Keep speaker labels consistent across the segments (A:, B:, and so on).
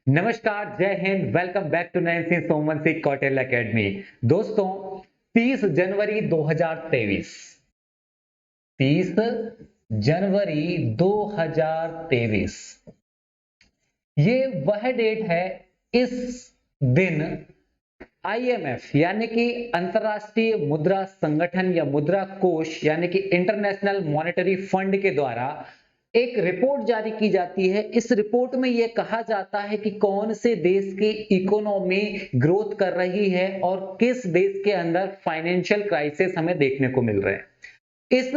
A: नमस्कार, जय हिंद, welcome back to Nain Singh Soman Singh Kautilya academy. दोस्तों, 30 जनवरी 2023, 30 जनवरी 2023, ये वह डेट है। इस दिन आईएमएफ यानी कि अंतरराष्ट्रीय मुद्रा संगठन या मुद्रा कोष यानी कि इंटरनेशनल मॉनेटरी फंड के द्वारा एक रिपोर्ट जारी की जाती है। इस रिपोर्ट में यह कहा जाता है कि कौन से देश की इकोनॉमी ग्रोथ कर रही है और किस देश के अंदर फाइनेंशियल क्राइसिस हमें देखने को मिल रहे हैं। इस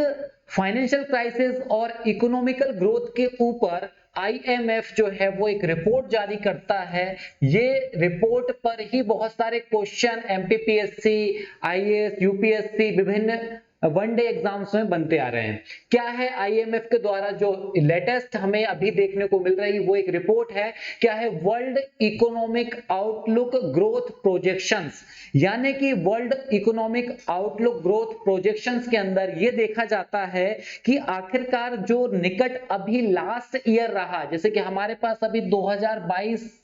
A: फाइनेंशियल क्राइसिस और इकोनॉमिकल ग्रोथ के ऊपर आईएमएफ जो है वो एक रिपोर्ट जारी करता है। ये रिपोर्ट पर ही बहुत सारे क्वेश्चन एमपीपीएससी, आईएएस, यूपीएससी, विभिन्न वनडे एग्जाम्स में बनते आ रहे हैं। क्या है आईएमएफ के द्वारा जो लेटेस्ट हमें अभी देखने को मिल रही वो एक रिपोर्ट है। क्या है? World economic outlook growth projections, यानी कि world economic outlook growth projections के अंदर ये देखा जाता है कि आखिरकार जो निकट अभी लास्ट ईयर रहा, जैसे कि हमारे पास अभी 2022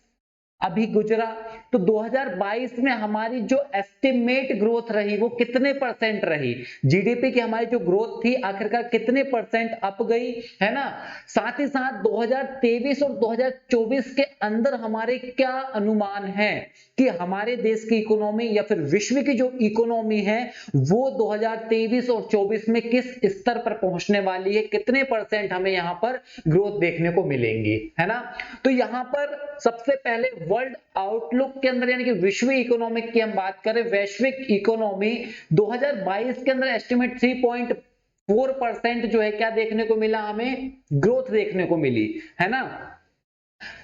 A: अभी गुजरा, तो 2022 में हमारी जो एस्टिमेट ग्रोथ रही वो कितने परसेंट रही, जीडीपी की हमारी जो ग्रोथ थी आखिरकार कितने परसेंट अप गई, है ना। साथ ही साथ 2023 और 2024 के अंदर हमारे क्या अनुमान है कि हमारे देश की इकोनॉमी या फिर विश्व की जो इकोनॉमी है वो 2023 और 24 में किस स्तर पर पहुंचने वाली है, कितने परसेंट हमें यहां पर ग्रोथ देखने को मिलेंगी, है ना। तो यहां पर सबसे पहले वर्ल्ड आउटलुक के अंदर यानी कि विश्व इकोनॉमिक की हम बात करें, वैश्विक इकोनॉमी 2022 के अंदर एस्टिमेट 3.4% जो है क्या देखने को मिला, हमें ग्रोथ देखने को मिली, है ना।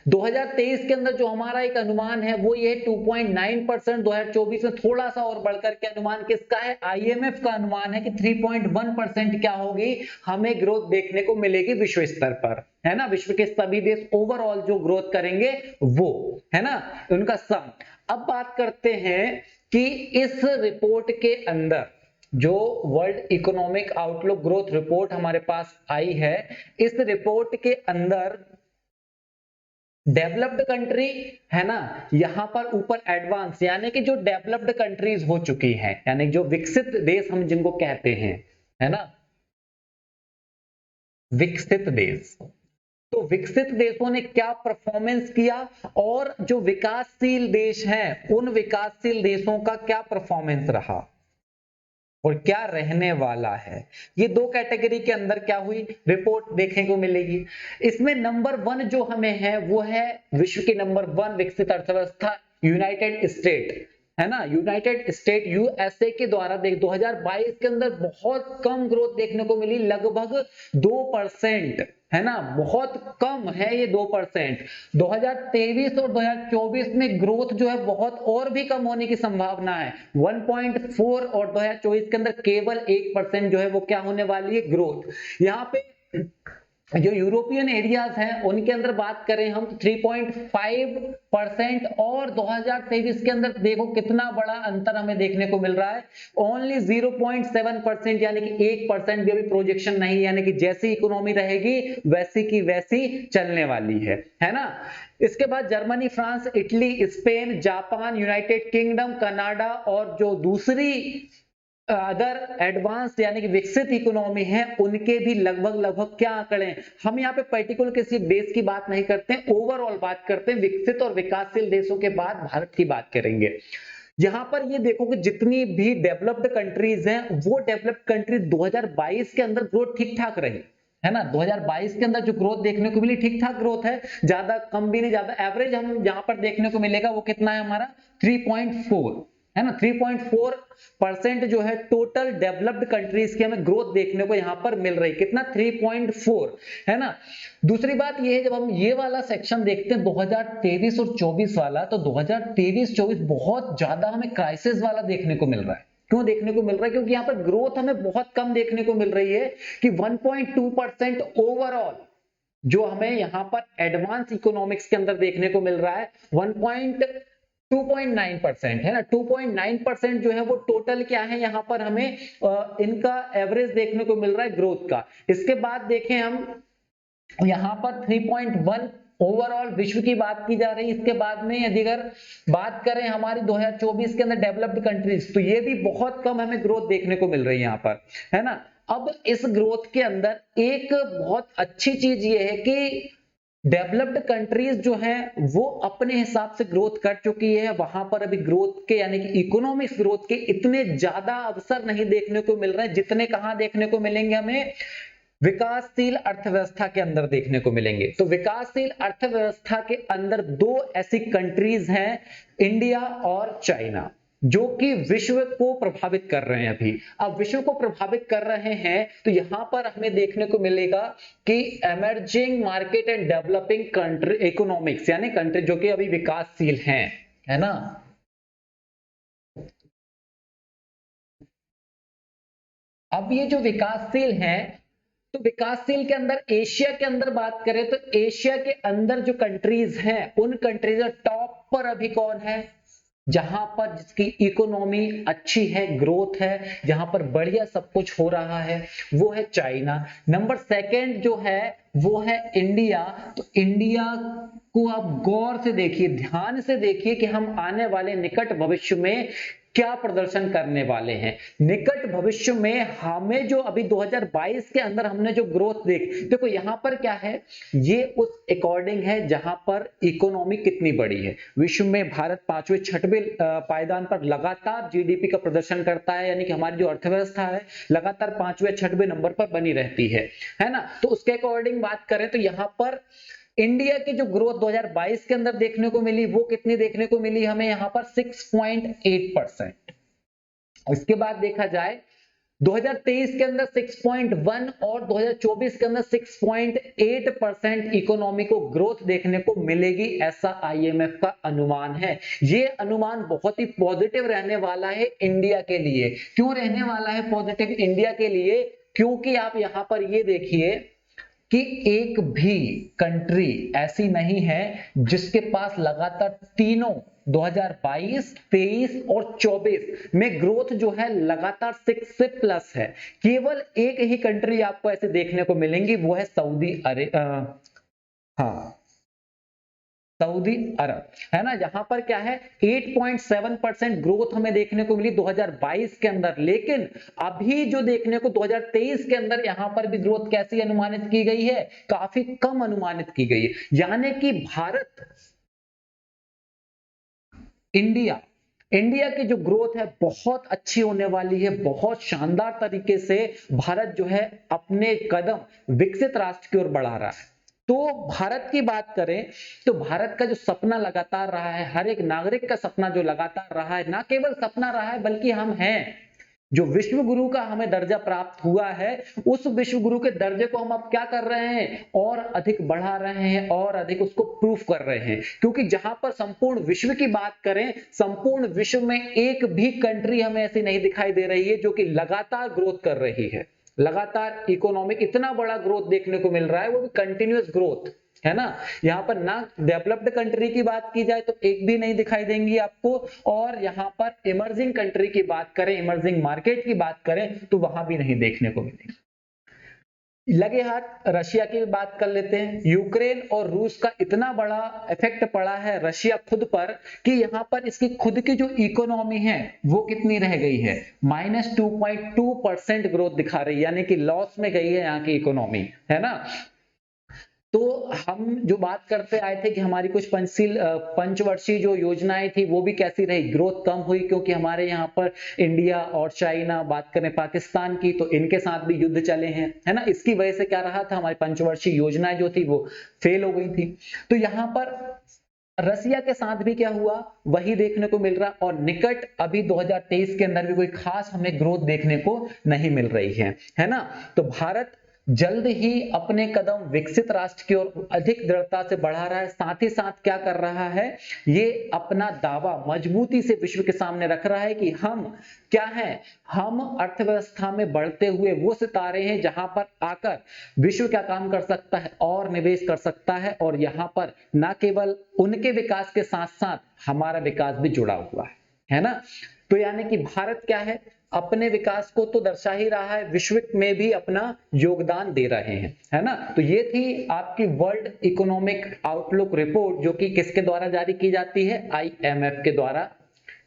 A: 2023 के अंदर जो हमारा एक अनुमान है वो ये 2.9%, 2024 में थोड़ा सा और बढ़कर के अनुमान किसका है, आईएमएफ का अनुमान है कि 3.1% क्या होगी, हमें ग्रोथ देखने को मिलेगी विश्व स्तर पर, है ना। विश्व के सभी देश ओवरऑल जो ग्रोथ करेंगे वो, है ना, उनका सम। अब बात करते हैं कि इस रिपोर्ट के अंदर जो world economic outlook growth report हमारे पास आई है, इस रिपोर्ट के अंदर डेवलप्ड कंट्री, है ना, यहां पर ऊपर एडवांस यानी कि जो डेवलप्ड कंट्रीज हो चुकी हैं, यानी जो विकसित देश हम जिनको कहते हैं, है ना, विकसित देश। तो विकसित देशों ने क्या परफॉर्मेंस किया और जो विकासशील देश हैं उन विकासशील देशों का क्या परफॉर्मेंस रहा और क्या रहने वाला है। ये दो कैटेगरी के अंदर क्या हुई रिपोर्ट देखने को मिलेगी। इसमें नंबर 1 जो हमें है वो है विश्व की नंबर 1 विकसित अर्थव्यवस्था यूनाइटेड स्टेट, है ना। यूनाइटेड स्टेट यूएसए के द्वारा देख 2022 के अंदर बहुत कम ग्रोथ देखने को मिली, लगभग 2%, है ना, बहुत कम है ये 2%। 2023 और 2024 में ग्रोथ जो है बहुत और भी कम होने की संभावना है, 1.4, और 2024 के अंदर केवल 1% जो है वो क्या होने वाली है, ग्रोथ। यहाँ पे जो यूरोपियन एरियाज हैं उनके अंदर बात करें हम तो 3.5% और 2023 के अंदर देखो कितना बड़ा अंतर हमें देखने को मिल रहा है, ओनली 0.7%, यानी कि 1% भी अभी प्रोजेक्शन नहीं, यानी कि जैसी इकोनॉमी रहेगी वैसी की वैसी चलने वाली है ना। इसके बाद Germany, France, Italy, Spain, Japan, United kingdom, Canada और जो दूसरी अदर एडवांस्ड यानी कि विकसित इकोनॉमी है उनके भी लगभग लगभग क्या आंकड़े हैं। हम यहाँ पे पर्टिकुलर किसी देश की बात नहीं करते हैं, ओवरऑल बात करते हैं, विकसित और विकासशील देशों के बाद भारत की बात करेंगे। यहां पर ये देखो कि जितनी भी डेवलप्ड कंट्रीज हैं वो डेवलप्ड कंट्री 2022 के अंदर ग्रोथ ठीक ठाक रही, है ना। 2022 के अंदर जो ग्रोथ देखने को मिली ठीक ठाक ग्रोथ है, ज्यादा कम भी नहीं, ज्यादा एवरेज हम यहां पर देखने को मिलेगा वो कितना है हमारा 3.4, है ना। 3.4% जो है टोटल डेवलप्ड कंट्रीज की हमें ग्रोथ देखने को यहां पर मिल रही, कितना 3.4, है ना। दूसरी बात ये है जब हम ये वाला सेक्शन देखते हैं 2023 और 24 वाला, तो 2023-24 बहुत ज्यादा हमें क्राइसिस वाला देखने को मिल रहा है। क्यों देखने को मिल रहा है? क्योंकि यहाँ पर ग्रोथ हमें बहुत कम देखने को मिल रही है कि 1.2% ओवरऑल जो हमें यहां पर एडवांस इकोनॉमिक्स के अंदर देखने को मिल रहा है, 2.9% है ना। 2.9% जो है वो टोटल क्या है यहां पर हमें इनका एवरेज देखने को मिल रहा है ग्रोथ का। इसके बाद देखें हम यहां पर 3.1 ओवरऑल विश्व की बात की जा रही है। इसके बाद में यदि अगर बात करें हमारी 2024 के अंदर डेवलप्ड कंट्रीज, तो ये भी बहुत कम हमें ग्रोथ देखने को मिल रही है यहाँ पर, है ना। अब इस ग्रोथ के अंदर एक बहुत अच्छी चीज ये है कि डेवलप्ड कंट्रीज जो हैं वो अपने हिसाब से ग्रोथ कर चुकी है। वहां पर अभी ग्रोथ के यानी कि इकोनॉमिक्स ग्रोथ के इतने ज्यादा अवसर नहीं देखने को मिल रहे हैं जितने कहां देखने को मिलेंगे हमें, विकासशील अर्थव्यवस्था के अंदर देखने को मिलेंगे। तो विकासशील अर्थव्यवस्था के अंदर दो ऐसी कंट्रीज हैं, इंडिया और चाइना, जो कि विश्व को प्रभावित कर रहे हैं अभी। अब विश्व को प्रभावित कर रहे हैं तो यहां पर हमें देखने को मिलेगा कि emerging market and developing country economics, यानी कंट्री जो कि अभी विकासशील हैं, है ना। अब ये जो विकासशील हैं, तो विकासशील के अंदर एशिया के अंदर बात करें तो एशिया के अंदर जो कंट्रीज हैं उन कंट्रीज टॉप पर अभी कौन है, जहां पर जिसकी इकोनॉमी अच्छी है, ग्रोथ है, जहां पर बढ़िया सब कुछ हो रहा है, वो है चाइना। नंबर सेकंड जो है वो है इंडिया। तो इंडिया को आप गौर से देखिए, ध्यान से देखिए कि हम आने वाले निकट भविष्य में क्या प्रदर्शन करने वाले हैं। निकट भविष्य में हमें जो अभी 2022 के अंदर हमने जो ग्रोथ देखो यहां पर क्या है, ये उस अकॉर्डिंग है जहां पर इकोनॉमी कितनी बड़ी है। विश्व में भारत 5वें 6वें पायदान पर लगातार जीडीपी का प्रदर्शन करता है, यानी कि हमारी जो अर्थव्यवस्था है लगातार 5वें 6वें नंबर पर बनी रहती है ना। तो उसके अकॉर्डिंग बात करें तो यहां पर इंडिया की जो ग्रोथ 2022 के अंदर देखने को मिली वो कितनी देखने को मिली हमें, यहां पर 6.8%। इसके बाद देखा जाए 2023 के अंदर 6.1 और 2024 के अंदर 6.8% इकोनॉमी को ग्रोथ देखने को मिलेगी, ऐसा आईएमएफ का अनुमान है। ये अनुमान बहुत ही पॉजिटिव रहने वाला है इंडिया के लिए। क्यों रहने वाला है पॉजिटिव इंडिया के लिए, क्योंकि आप यहां पर ये देखिए कि एक भी कंट्री ऐसी नहीं है जिसके पास लगातार तीनों 2022, 23 और 24 में ग्रोथ जो है लगातार 6 से प्लस है। केवल एक ही कंट्री आपको ऐसे देखने को मिलेंगी, वो है सऊदी सऊदी अरब, है ना। जहां पर क्या है 8.7% ग्रोथ हमें देखने को मिली 2022 के अंदर, लेकिन अभी जो देखने को 2023 के अंदर यहां पर भी ग्रोथ कैसी अनुमानित की गई है, काफी कम अनुमानित की गई है। यानी कि इंडिया की जो ग्रोथ है बहुत अच्छी होने वाली है, बहुत शानदार तरीके से भारत जो है अपने कदम विकसित राष्ट्र की ओर बढ़ा रहा है। तो भारत की बात करें तो भारत का जो सपना लगातार रहा है, हर एक नागरिक का सपना जो लगातार रहा है, ना केवल सपना रहा है बल्कि हम हैं जो विश्व गुरु का हमें दर्जा प्राप्त हुआ है, उस विश्व गुरु के दर्जे को हम अब क्या कर रहे हैं, और अधिक बढ़ा रहे हैं और अधिक उसको प्रूफ कर रहे हैं। क्योंकि जहां पर संपूर्ण विश्व की बात करें, संपूर्ण विश्व में एक भी कंट्री हमें ऐसी नहीं दिखाई दे रही है जो कि लगातार ग्रोथ कर रही है। लगातार इकोनॉमिक इतना बड़ा ग्रोथ देखने को मिल रहा है, वो भी कंटिन्यूअस ग्रोथ, है ना। यहां पर ना डेवलप्ड कंट्री की बात की जाए तो एक भी नहीं दिखाई देंगी आपको, और यहां पर इमर्जिंग कंट्री की बात करें, इमर्जिंग मार्केट की बात करें तो वहां भी नहीं देखने को मिलेगी। लगे हाथ रशिया की बात कर लेते हैं। यूक्रेन और रूस का इतना बड़ा इफेक्ट पड़ा है रशिया खुद पर कि यहां पर इसकी खुद की जो इकोनॉमी है वो कितनी रह गई है, -2.2% ग्रोथ दिखा रही है, यानी कि लॉस में गई है यहाँ की इकोनॉमी, है ना। तो हम जो बात करते आए थे कि हमारी कुछ पंचवर्षीय जो योजनाएं थी वो भी कैसी रही, ग्रोथ कम हुई, क्योंकि हमारे यहाँ पर इंडिया और चाइना, बात करें पाकिस्तान की तो इनके साथ भी युद्ध चले हैं, है ना। इसकी वजह से क्या रहा था, हमारी पंचवर्षीय योजनाएं जो थी वो फेल हो गई थी। तो यहाँ पर रसिया के साथ भी क्या हुआ वही देखने को मिल रहा, और निकट अभी 2023 के अंदर भी कोई खास हमें ग्रोथ देखने को नहीं मिल रही है ना। तो भारत जल्द ही अपने कदम विकसित राष्ट्र की ओर अधिक दृढ़ता से बढ़ा रहा है। साथ ही साथ क्या कर रहा है, ये अपना दावा मजबूती से विश्व के सामने रख रहा है कि हम क्या हैं, हम अर्थव्यवस्था में बढ़ते हुए वो सितारे हैं जहां पर आकर विश्व क्या काम कर सकता है और निवेश कर सकता है, और यहां पर ना केवल उनके विकास के साथ साथ हमारा विकास भी जुड़ा हुआ है ना। तो यानी कि भारत क्या है, अपने विकास को तो दर्शा ही रहा है, विश्व में भी अपना योगदान दे रहे हैं, है ना। तो ये थी आपकी वर्ल्ड इकोनॉमिक आउटलुक रिपोर्ट, जो कि किसके द्वारा जारी की जाती है, आईएमएफ के द्वारा,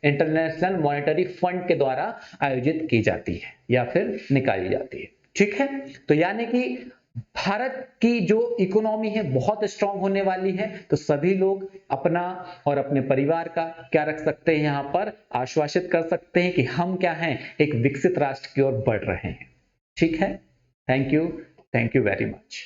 A: इंटरनेशनल मॉनेटरी फंड के द्वारा आयोजित की जाती है या फिर निकाली जाती है। ठीक है, तो यानी कि भारत की जो इकोनॉमी है बहुत स्ट्रांग होने वाली है, तो सभी लोग अपना और अपने परिवार का क्या रख सकते हैं, यहां पर आश्वासित कर सकते हैं कि हम क्या हैं, एक विकसित राष्ट्र की ओर बढ़ रहे हैं। ठीक है, थैंक यू वेरी मच।